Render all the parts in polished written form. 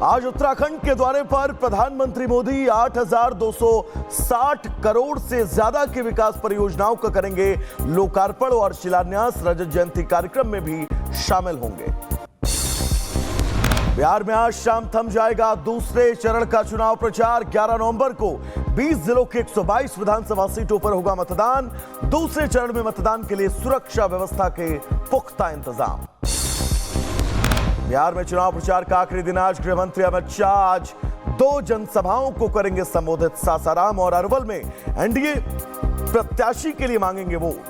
आज उत्तराखंड के दौरे पर प्रधानमंत्री मोदी 8,260 करोड़ से ज्यादा की विकास परियोजनाओं का करेंगे लोकार्पण और शिलान्यास। रजत जयंती कार्यक्रम में भी शामिल होंगे। बिहार में आज शाम थम जाएगा दूसरे चरण का चुनाव प्रचार। 11 नवंबर को 20 जिलों के 122 विधानसभा सीटों पर होगा मतदान। दूसरे चरण में मतदान के लिए सुरक्षा व्यवस्था के पुख्ता इंतजाम। बिहार में चुनाव प्रचार का आखिरी दिन आज गृहमंत्री अमित शाह आज 2 जनसभाओं को करेंगे संबोधित। सासाराम और अरवल में एनडीए प्रत्याशी के लिए मांगेंगे वोट।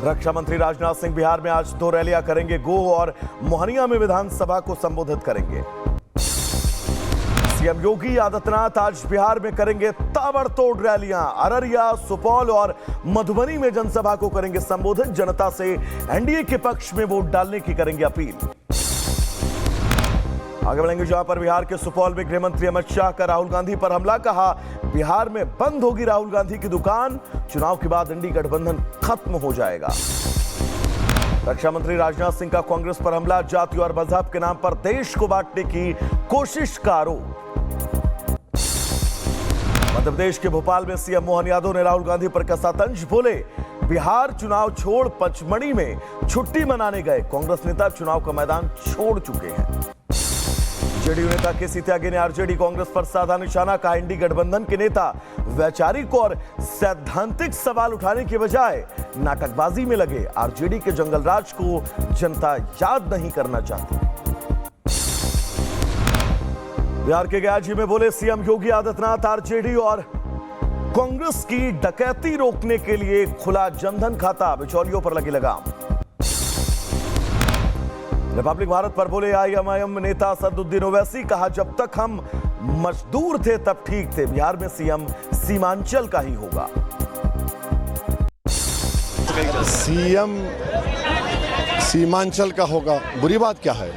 रक्षा मंत्री राजनाथ सिंह बिहार में आज 2 रैलियां करेंगे। गोह और मोहनिया में विधानसभा को संबोधित करेंगे। सीएम योगी आदित्यनाथ आज बिहार में करेंगे ताबड़तोड़ रैलियां। अररिया, सुपौल और मधुबनी में जनसभा को करेंगे संबोधित। जनता से एनडीए के पक्ष में वोट डालने की करेंगे अपील। आगे बढ़ेंगे जहां पर बिहार के सुपौल में गृहमंत्री अमित शाह का राहुल गांधी पर हमला। कहा बिहार में बंद होगी राहुल गांधी की दुकान। चुनाव के बाद इंडी गठबंधन खत्म हो जाएगा। रक्षा मंत्री राजनाथ सिंह का कांग्रेस पर हमला। जाति और मजहब के नाम पर देश को बांटने की कोशिश का आरोप। मध्य प्रदेश के भोपाल में सीएम मोहन यादव ने राहुल गांधी पर कसा तंज। बोले बिहार चुनाव छोड़ पचमढ़ी में छुट्टी मनाने गए। कांग्रेस नेता चुनाव का मैदान छोड़ चुके हैं। जेडीयू नेता केसी त्यागी ने आरजेडी कांग्रेस पर साधा निशाना। कहा इंडी गठबंधन के नेता वैचारिक और सैद्धांतिक सवाल उठाने के बजाय नाटकबाजी में लगे। आरजेडी के जंगलराज को जनता याद नहीं करना चाहती। बिहार के गयाजी में बोले सीएम योगी आदित्यनाथ आरजेडी और कांग्रेस की डकैती रोकने के लिए खुला जनधन खाता। बिचौलियों पर लगी लगाम। रिपब्लिक भारत पर बोले आईएमआईएम नेता असदुद्दीन ओवैसी। कहा जब तक हम मजदूर थे तब ठीक थे। बिहार में सीएम सीमांचल का ही होगा। सीएम सीमांचल का होगा, बुरी बात क्या है?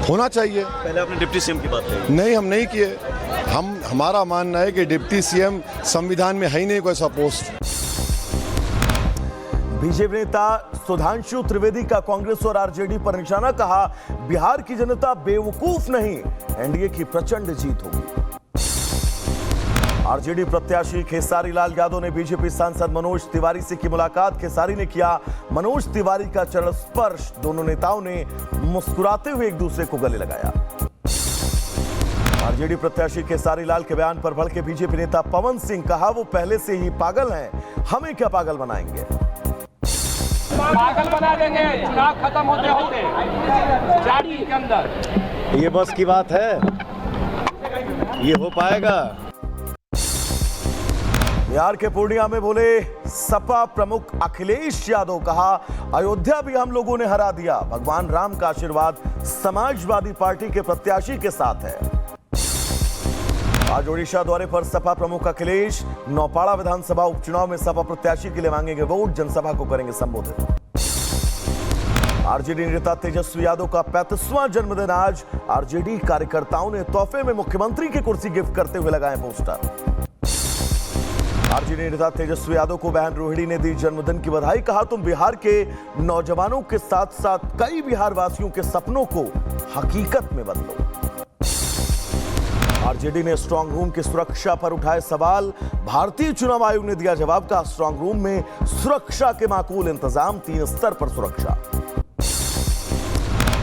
होना चाहिए। पहले आपने डिप्टी सीएम की बात की। नहीं, हम नहीं किए। हमारा मानना है कि डिप्टी सीएम संविधान में है ही नहीं कोई ऐसा पोस्ट। बीजेपी नेता सुधांशु त्रिवेदी का कांग्रेस और आरजेडी पर निशाना। कहा बिहार की जनता बेवकूफ नहीं, एनडीए की प्रचंड जीत होगी। आरजेडी प्रत्याशी खेसारी लाल यादव ने बीजेपी सांसद मनोज तिवारी से की मुलाकात। खेसारी ने किया मनोज तिवारी का चरण स्पर्श। दोनों नेताओं ने मुस्कुराते हुए एक दूसरे को गले लगाया। आरजेडी प्रत्याशी खेसारी लाल के बयान पर भड़के बीजेपी नेता पवन सिंह। कहा वो पहले से ही पागल हैं, हमें क्या पागल बनाएंगे। पागल बना देंगे चुनाव खत्म होते होते जारी के अंदर। ये बस की बात है, ये हो पाएगा। बिहार के पूर्णिया में बोले सपा प्रमुख अखिलेश यादव। कहा अयोध्या भी हम लोगों ने हरा दिया। भगवान राम का आशीर्वाद समाजवादी पार्टी के प्रत्याशी के साथ है। आज ओडिशा दौरे पर सपा प्रमुख अखिलेश नौपाड़ा विधानसभा उपचुनाव में सपा प्रत्याशी के लिए मांगेंगे वोट। जनसभा को करेंगे संबोधित। आरजेडी नेता तेजस्वी यादव का 35वां जन्मदिन आज। आरजेडी कार्यकर्ताओं ने तोहफे में मुख्यमंत्री की कुर्सी गिफ्ट करते हुए लगाए पोस्टर। आरजेडी नेता तेजस्वी यादव को बहन रोहिणी ने दी जन्मदिन की बधाई। कहा तुम बिहार के नौजवानों के साथ साथ कई बिहार वासियों के सपनों को हकीकत में बदलो। आरजेडी ने स्ट्रांग रूम की सुरक्षा पर उठाए सवाल। भारतीय चुनाव आयोग ने दिया जवाब। का स्ट्रांग रूम में सुरक्षा के माकूल इंतजाम। 3 स्तर पर सुरक्षा।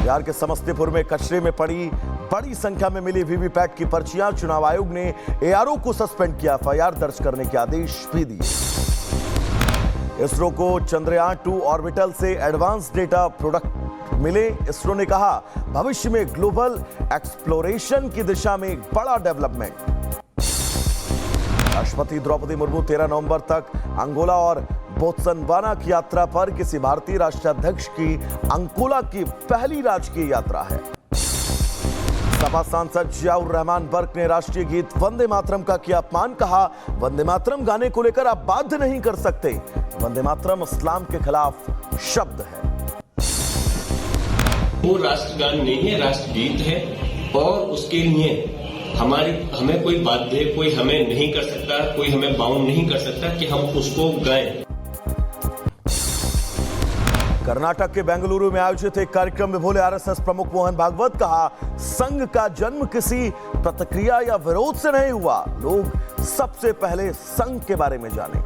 बिहार के समस्तीपुर में कचरे में पड़ी बड़ी संख्या में मिली वीवीपैट की पर्चियां। चुनाव आयोग ने एआरओ को सस्पेंड किया। एफआईआर दर्ज करने के आदेश भी दिए। इसरो को चंद्रयान 2 ऑर्बिटल से एडवांस डेटा प्रोडक्ट मिले। इसरो ने कहा भविष्य में ग्लोबल एक्सप्लोरेशन की दिशा में एक बड़ा डेवलपमेंट। राष्ट्रपति द्रौपदी मुर्मू 13 नवंबर तक अंगोला और बोत्सवाना की यात्रा पर। किसी भारतीय राष्ट्राध्यक्ष की अंगोला की पहली राजकीय यात्रा है। सपा सांसद जियाउर रहमान बर्क ने राष्ट्रीय गीत वंदे मातरम का किया अपमान। कहा वंदे मातरम गाने को लेकर आप बाध्य नहीं कर सकते। वंदे मातरम इस्लाम के खिलाफ शब्द है। वो राष्ट्रगान नहीं है, राष्ट्रगीत है। और उसके लिए हमें कोई बाध्य, कोई हमें नहीं कर सकता, कोई हमें बाउंड नहीं कर सकता कि हम उसको गाएं। कर्नाटक के बेंगलुरु में आयोजित एक कार्यक्रम में बोले आरएसएस प्रमुख मोहन भागवत। कहा, संघ का जन्म किसी प्रतिक्रिया या विरोध से नहीं हुआ, लोग सबसे पहले संघ के बारे में जाने।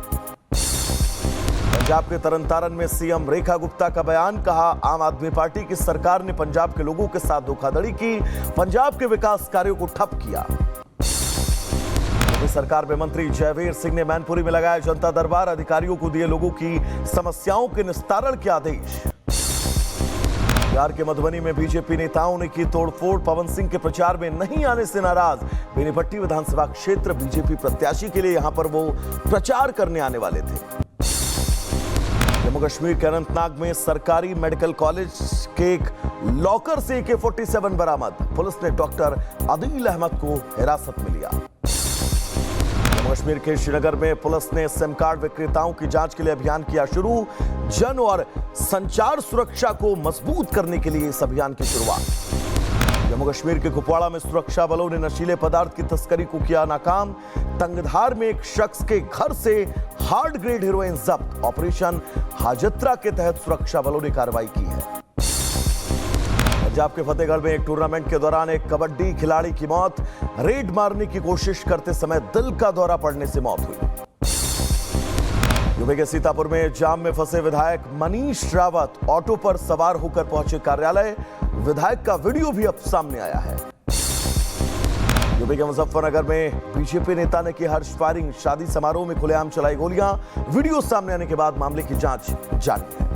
पंजाब के तरनतारन में सीएम रेखा गुप्ता का बयान। कहा, आम आदमी पार्टी की सरकार ने पंजाब के लोगों के साथ धोखाधड़ी की, पंजाब के विकास कार्यों को ठप किया। सरकार में मंत्री जयवीर सिंह ने मैनपुरी में लगाया जनता दरबार, अधिकारियों को दिए लोगों की समस्याओं के निस्तारण के आदेश। बिहार के मधुबनी में बीजेपी नेताओं ने की तोड़फोड़, पवन सिंह के प्रचार में नहीं आने से नाराज। बेनीपट्टी विधानसभा क्षेत्र बीजेपी प्रत्याशी के लिए यहां पर वो प्रचार करने आने वाले थे। जम्मू कश्मीर के अनंतनाग में सरकारी मेडिकल कॉलेज के एक लॉकर से AK-47 बरामद, पुलिस ने डॉक्टर आदिल अहमद को हिरासत में लिया। कश्मीर के श्रीनगर में पुलिस ने सिम कार्ड विक्रेताओं की जांच के लिए अभियान किया शुरू। जन और संचार सुरक्षा को मजबूत करने के लिए इस अभियान की शुरुआत। जम्मू कश्मीर के कुपवाड़ा में सुरक्षा बलों ने नशीले पदार्थ की तस्करी को किया नाकाम। तंगधार में एक शख्स के घर से हार्ड ग्रेड हेरोइन जब्त। ऑपरेशन हाजत्रा के तहत सुरक्षा बलों ने कार्रवाई की है। पंजाब के फतेहगढ़ में एक टूर्नामेंट के दौरान एक कबड्डी खिलाड़ी की मौत। रेड मारने की कोशिश करते समय दिल का दौरा पड़ने से मौत हुई। यूपी के सीतापुर में जाम में फंसे विधायक मनीष रावत ऑटो पर सवार होकर पहुंचे कार्यालय। विधायक का वीडियो भी अब सामने आया है। यूपी के मुजफ्फरनगर में बीजेपी नेता ने की हर्ष फायरिंग, शादी समारोह में खुलेआम चलाई गोलियां। वीडियो सामने आने के बाद मामले की जांच जारी है।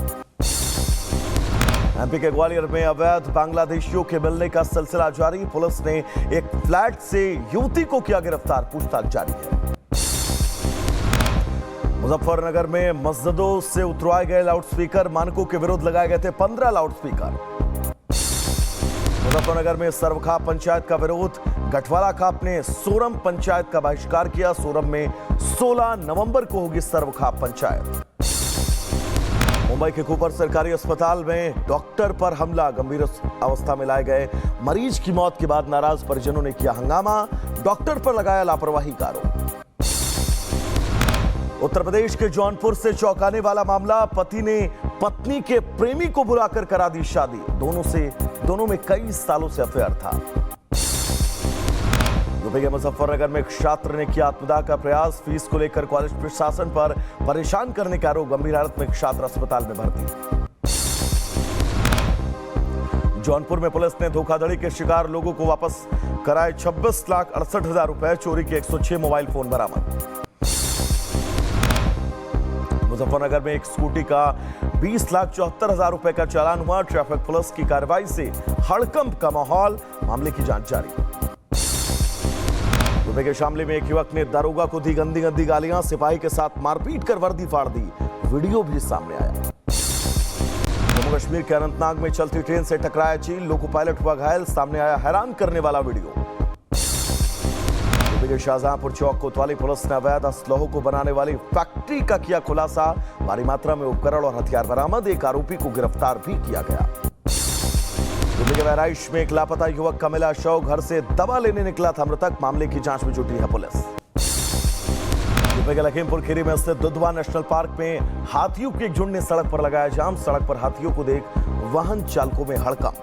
एमपी के ग्वालियर में अवैध बांग्लादेशियों के मिलने का सिलसिला जारी। पुलिस ने एक फ्लैट से युवती को किया गिरफ्तार, पूछताछ जारी है। मुजफ्फरनगर में मस्जिदों से उतरवाए गए लाउडस्पीकर, मानकों के विरुद्ध लगाए गए थे 15 लाउडस्पीकर। मुजफ्फरनगर में सर्वखाप पंचायत का विरोध, गठवाला खाप ने सोरम पंचायत का बहिष्कार किया। सोरम में 16 नवंबर को होगी सर्वखाप पंचायत। मुंबई के कूपर सरकारी अस्पताल में डॉक्टर पर हमला, गंभीर अवस्था में लाए गए मरीज की मौत के बाद नाराज परिजनों ने किया हंगामा, डॉक्टर पर लगाया लापरवाही का आरोप। उत्तर प्रदेश के जौनपुर से चौंकाने वाला मामला, पति ने पत्नी के प्रेमी को बुलाकर करा दी शादी। दोनों में कई सालों से अफेयर था। यूपी के मुजफ्फरनगर में एक छात्र ने किया आत्मदाह का प्रयास, फीस को लेकर कॉलेज प्रशासन पर परेशान करने का आरोप, गंभीर हालत में एक छात्र अस्पताल में भर्ती। जौनपुर में पुलिस ने धोखाधड़ी के शिकार लोगों को वापस कराए 26,68,000 रुपए, चोरी के 106 मोबाइल फोन बरामद। मुजफ्फरनगर में एक स्कूटी का 20,74,000 रुपए का चालान हुआ। ट्रैफिक पुलिस की कार्रवाई से हड़कंप का माहौल, मामले की जांच जारी। यूपी के शामली में एक युवक ने दारोगा को दी गंदी गालियां, सिपाही के साथ मारपीट कर वर्दी फाड़ दी। वीडियो भी सामने आया। जम्मू कश्मीर के अनंतनाग में चलती ट्रेन से टकराया चील, लोको पायलट हुआ घायल, सामने आया हैरान करने वाला वीडियो। यूपी के शाहजहांपुर चौक कोतवाली पुलिस ने अवैध असलहों को बनाने वाली फैक्ट्री का किया खुलासा, भारी मात्रा में उपकरण और हथियार बरामद, एक आरोपी को गिरफ्तार भी किया गया। यूपी के बहराइच में एक लापता युवक का मिला शव, घर से दवा लेने निकला था मृतक, मामले की जांच में जुटी है पुलिस। यूपी के लखीमपुर खीरी में स्थित दुधवा नेशनल पार्क में हाथियों के एक झुंड ने सड़क पर लगाया जाम, सड़क पर हाथियों को देख वाहन चालकों में हड़कंप।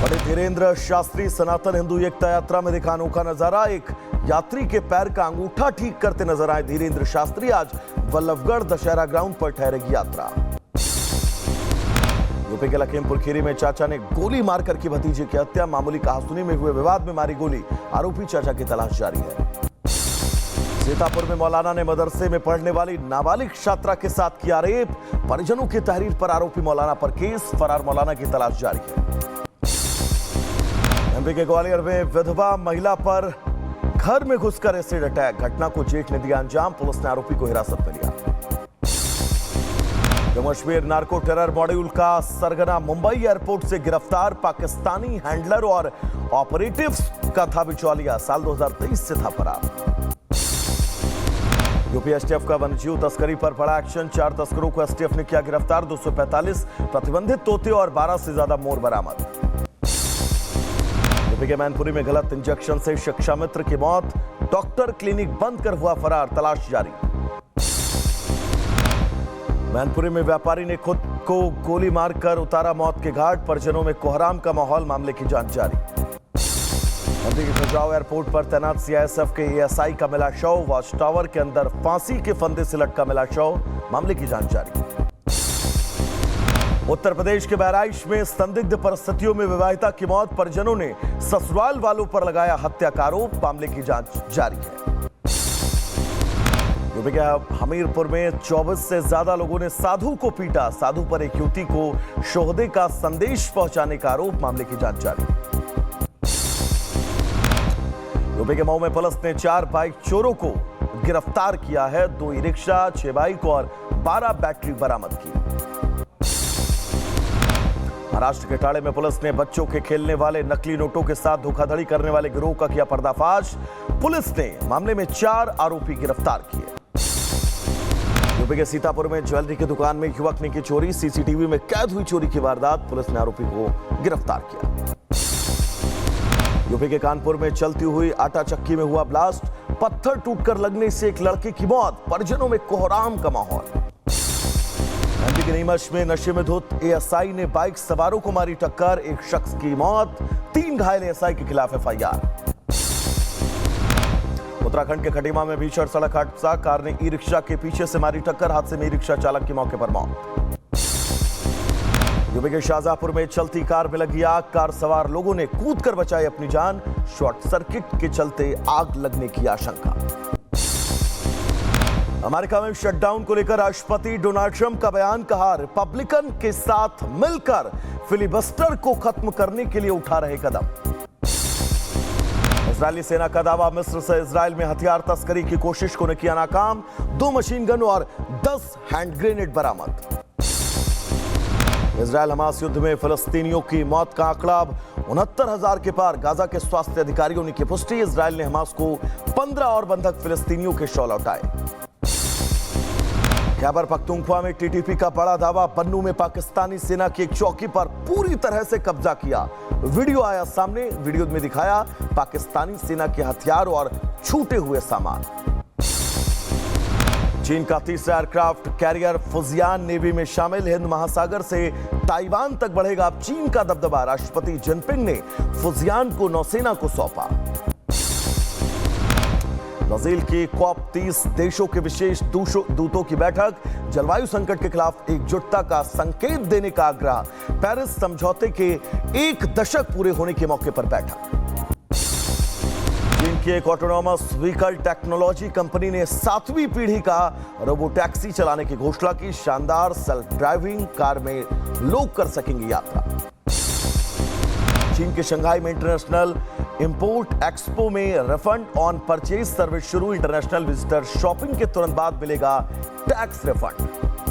पंडित धीरेन्द्र शास्त्री सनातन हिंदू एकता यात्रा में दिखा अनोखा नजारा, एक यात्री के पैर का अंगूठा ठीक करते नजर आए धीरेन्द्र शास्त्री। आज वल्लभगढ़ दशहरा ग्राउंड पर ठहरेगी यात्रा। यूपी के लखीमपुर खीरी में चाचा ने गोली मारकर की भतीजे की हत्या, मामूली कहासुनी में हुए विवाद में मारी गोली, आरोपी चाचा की तलाश जारी है। सीतापुर में मौलाना ने मदरसे में पढ़ने वाली नाबालिग छात्रा के साथ किया रेप, परिजनों की तहरीर पर आरोपी मौलाना पर केस, फरार मौलाना की तलाश जारी है। एमपी के ग्वालियर में विधवा महिला पर घर में घुसकर एसिड अटैक, घटना को जेठ ने दिया अंजाम, पुलिस ने आरोपी को हिरासत में लिया। Jammu Kashmir narco terror module का सरगना मुंबई एयरपोर्ट से गिरफ्तार, पाकिस्तानी हैंडलर और ऑपरेटिव्स का था बिचौलिया, साल 2023 से था फरार। यूपी एसटीएफ का वन्यजीव तस्करी पर बड़ा एक्शन, 4 तस्करों को एसटीएफ ने किया गिरफ्तार, 245 प्रतिबंधित तोते और 12 से ज्यादा मोर बरामद। यूपी के मैनपुरी में गलत इंजेक्शन से शिक्षा मित्र की मौत, डॉक्टर क्लिनिक बंद कर हुआ फरार, तलाश जारी। मैनपुरी में व्यापारी ने खुद को गोली मारकर उतारा मौत के घाट, परिजनों में कोहराम का माहौल, मामले की जांच जारी। दिल्ली के खजुराहो एयरपोर्ट पर तैनात सीआईएसएफ के एएसआई का मिला शव, वॉच टावर के अंदर फांसी के फंदे से लटका मिला शव, मामले की जांच जारी। उत्तर प्रदेश के बहराइच में संदिग्ध परिस्थितियों में विवाहिता की मौत, परिजनों ने ससुराल वालों पर लगाया हत्या का आरोप, मामले की जांच जारी है। यूपी के हमीरपुर में 24 से ज्यादा लोगों ने साधु को पीटा, साधु पर एक युवती को शोहदे का संदेश पहुंचाने का आरोप, मामले की जांच जारी। यूपी के मऊ में पुलिस ने 4 बाइक चोरों को गिरफ्तार किया है, 2 ई रिक्शा, 6 बाइक और 12 बैटरी बरामद की। महाराष्ट्र के टाड़े में पुलिस ने बच्चों के खेलने वाले नकली नोटों के साथ धोखाधड़ी करने वाले गिरोह का किया पर्दाफाश, पुलिस ने मामले में 4 आरोपी गिरफ्तार किए। यूपी के सीतापुर में ज्वेलरी की दुकान में युवक ने की चोरी, सीसीटीवी में कैद हुई चोरी की वारदात, पुलिस ने आरोपी को गिरफ्तार किया। यूपी के कानपुर में चलती हुई आटा चक्की में हुआ ब्लास्ट, पत्थर टूटकर लगने से एक लड़के की मौत, परिजनों में कोहराम का माहौल। एमपी के नीमच में नशे में धुत एएसआई ने बाइक सवारों को मारी टक्कर, एक शख्स की मौत, 3 घायल एएसआई के खिलाफ एफआईआर। उत्तराखंड के खटीमा में भीषण सड़क हादसा, कार ने ई रिक्शा के पीछे से मारी टक्कर, हादसे में ई रिक्शा चालक की मौके पर मौत। यूपी के शाहजहांपुर में चलती कार में लगी आग, कार सवार लोगों ने कूदकर बचाई अपनी जान, शॉर्ट सर्किट के चलते आग लगने की आशंका। अमेरिका में शटडाउन को लेकर राष्ट्रपति डोनाल्ड ट्रंप का बयान, कहा रिपब्लिकन के साथ मिलकर फिलिबस्टर को खत्म करने के लिए उठा रहे कदम। इजरायली सेना का दावा, मिस्र से इजरायल में हथियार तस्करी की कोशिश को किया नाकाम, 2 मशीन गन और 10 हैंड ग्रेनेड बरामद। इजरायल हमास युद्ध में फिलिस्तीनियों की मौत का आंकड़ा अब 69,000 के पार, गाजा के स्वास्थ्य अधिकारियों ने की पुष्टि, इजरायल ने हमास को 15 और बंधक फिलिस्तीनियों के शव लौटाए। खैबर पख्तूनख्वा में टीटीपी का बड़ा दावा, पन्नू में पाकिस्तानी सेना की एक चौकी पर पूरी तरह से कब्जा किया, वीडियो आया सामने, वीडियो में दिखाया पाकिस्तानी सेना के हथियार और छूटे हुए सामान। चीन का तीसरा एयरक्राफ्ट कैरियर फुजियान नेवी में शामिल, हिंद महासागर से ताइवान तक बढ़ेगा अब चीन का दबदबा, राष्ट्रपति जिनपिंग ने फुजियान को नौसेना को सौंपा। ब्राजील की कॉप 30 देशों के विशेष दूतों की बैठक, जलवायु संकट के खिलाफ एकजुटता का संकेत देने का आग्रह, पेरिस समझौते के 1 दशक पूरे होने के मौके पर बैठक। चीन की एक ऑटोनॉमस व्हीकल टेक्नोलॉजी कंपनी ने 7वीं पीढ़ी का रोबोटैक्सी चलाने की घोषणा की, शानदार सेल्फ ड्राइविंग कार में लोग कर सकेंगे यात्रा। चीन के शंघाई में इंटरनेशनल इंपोर्ट एक्सपो में रिफंड ऑन परचेज सर्विस शुरू, इंटरनेशनल विजिटर शॉपिंग के तुरंत बाद मिलेगा टैक्स रिफंड।